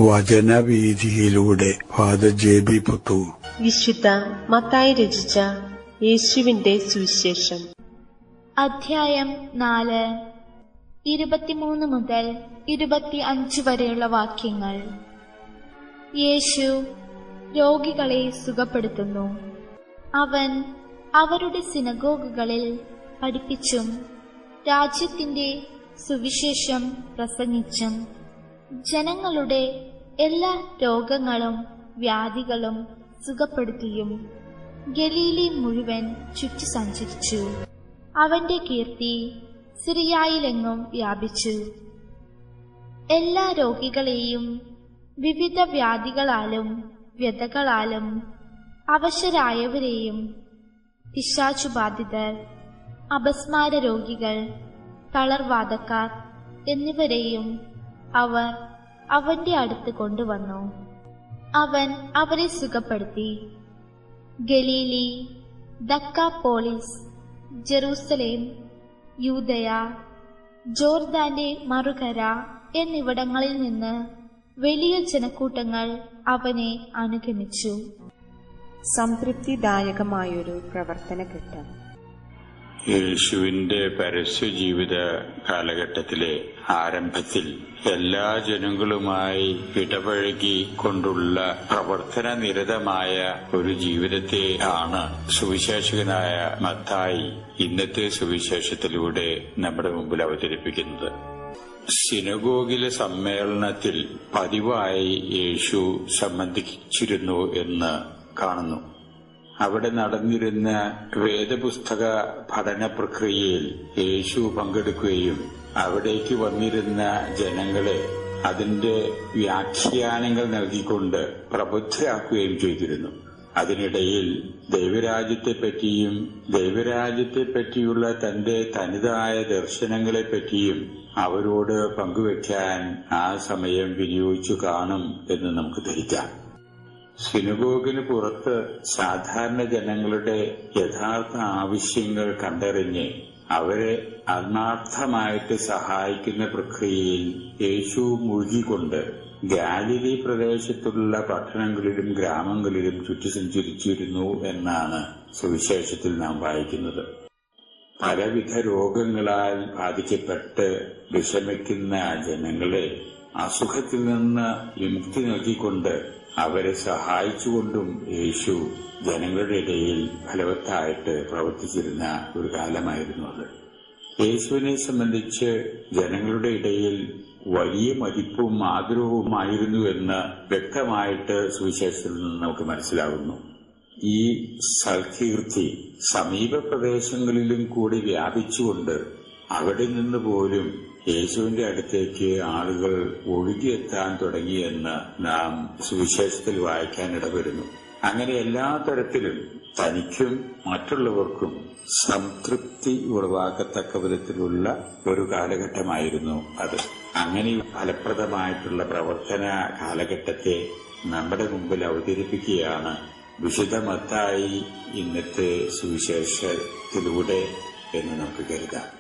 വചനവീഥിയിലൂടെ father ജെ.ബി. Puthur. വിശുദ്ധ മത്തായി രചിച്ച യേശുവിന്റെ സുവിശേഷം. അധ്യായം 4, 23 മുതൽ 25 വരെയുള്ള വാക്യങ്ങൾ. യേശു രോഗികളെ സുഖപ്പെടുത്തുന്നു. അവൻ അവരുടെ സിനഗോഗുകളിൽ പഠിപ്പിച്ചും രാജ്യത്തിന്റെ സുവിശേഷം പ്രസംഗിച്ചും ജനങ്ങളുടെ എല്ലാ രോഗങ്ങളും വ്യാധികളും സുഖപ്പെടുത്തിയും ഗലീലി മുഴുവൻ ചുറ്റി സഞ്ചരിച്ചു. അവന്റെ കീർത്തി സിറിയായിലെങ്ങും വ്യാപിച്ചു. എല്ലാ രോഗികളെയും വിവിധ വ്യാധികളാലും വ്യതകളാലും അവശരായവരെയും പിശാചുബാധിതർ, അപസ്മാര രോഗികൾ, തളർവാദക്കാർ എന്നിവരെയും അവർ അവന്റെ അടുത്ത് കൊണ്ടുവന്നു. അവൻ അവരെ സുഖപ്പെടുത്തി. ഗലീലി, ദക്കാപോളിസ്, ജെറൂസലേം, യൂദയ, ജോർദാന്റെ മറുകര എന്നിവിടങ്ങളിൽ നിന്ന് വലിയ ജനക്കൂട്ടങ്ങൾ അവനെ അനുഗമിച്ചു. സംതൃപ്തിദായകമായൊരു പ്രവർത്തനഘട്ടം. യേശുവിന്റെ പരസ്യജീവിത കാലഘട്ടത്തിലെ ആരംഭത്തിൽ എല്ലാ ജനങ്ങളുമായി ഇടപഴകി കൊണ്ടുള്ള പ്രവർത്തന നിരതമായ ഒരു ജീവിതത്തെ ആണ് സുവിശേഷകനായ മത്തായി ഇന്നത്തെ സുവിശേഷത്തിലൂടെ നമ്മുടെ മുമ്പിൽ അവതരിപ്പിക്കുന്നത്. സിനഗോഗിലെ സമ്മേളനത്തിൽ പതിവായി യേശു സംബന്ധിച്ചിരുന്നു എന്ന് കാണുന്നു. അവിടെ നടന്നിരുന്ന വേദപുസ്തക പഠന പ്രക്രിയയിൽ യേശു പങ്കെടുക്കുകയും അവിടേക്ക് വന്നിരുന്ന ജനങ്ങളെ അതിന്റെ വ്യാഖ്യാനങ്ങൾ നൽകിക്കൊണ്ട് പ്രബുദ്ധരാക്കുകയും ചെയ്തിരുന്നു. അതിനിടയിൽ ദൈവരാജ്യത്തെപ്പറ്റിയും ദൈവരാജ്യത്തെപ്പറ്റിയുള്ള തന്റെ തനതായ ദർശനങ്ങളെപ്പറ്റിയും അവരോട് പങ്കുവയ്ക്കാൻ ആ സമയം വിനിയോഗിച്ചു കാണും എന്ന് നമുക്ക് ധരിക്കാം. സിനഗോഗിന് പുറത്ത് സാധാരണ ജനങ്ങളുടെ യഥാർത്ഥ ആവശ്യങ്ങൾ കണ്ടറിഞ്ഞ് അവരെ ആത്മാർത്ഥമായിട്ട് സഹായിക്കുന്ന പ്രക്രിയയിൽ യേശു മുഴുകിക്കൊണ്ട് ഗാലിലി പ്രദേശത്തുള്ള പട്ടണങ്ങളിലും ഗ്രാമങ്ങളിലും ചുറ്റി സഞ്ചരിച്ചിരുന്നു എന്നാണ് സുവിശേഷത്തിൽ നാം വായിക്കുന്നത്. പലവിധ രോഗങ്ങളാൽ ബാധിക്കപ്പെട്ട് വിഷമിക്കുന്ന ജനങ്ങളെ അസുഖത്തിൽ നിന്ന് വിമുക്തി നൽകിക്കൊണ്ട് അവരെ സഹായിച്ചുകൊണ്ടും യേശു ജനങ്ങളുടെ ഇടയിൽ ഫലവത്തായിട്ട് പ്രവർത്തിച്ചിരുന്ന ഒരു കാലമായിരുന്നു അത്. യേശുവിനെ സംബന്ധിച്ച് ജനങ്ങളുടെ ഇടയിൽ വലിയ മതിപ്പും ആദരവുമായിരുന്നു എന്ന് വ്യക്തമായിട്ട് സുവിശേഷത്തിൽ നിന്ന് നമുക്ക് മനസ്സിലാകുന്നു. ഈ സൽകീർത്തി സമീപ പ്രദേശങ്ങളിലും കൂടി വ്യാപിച്ചുകൊണ്ട് അവിടെ നിന്ന് പോലും യേശുവിന്റെ അടുത്തേക്ക് ആളുകൾ ഒഴുകിയെത്താൻ തുടങ്ങിയെന്ന് നാം സുവിശേഷത്തിൽ വായിക്കാൻ ഇടവരുന്നു. അങ്ങനെ എല്ലാ തരത്തിലും തനിക്കും മറ്റുള്ളവർക്കും സംതൃപ്തി ഉളവാക്കത്തക്ക വിധത്തിലുള്ള ഒരു കാലഘട്ടമായിരുന്നു അത്. അങ്ങനെ ഫലപ്രദമായിട്ടുള്ള പ്രവർത്തന കാലഘട്ടത്തെ നമ്മുടെ മുമ്പിൽ അവതരിപ്പിക്കുകയാണ് വിശുദ്ധ മത്തായി ഇന്നത്തെ സുവിശേഷത്തിലൂടെ എന്ന് നമുക്ക് കരുതാം.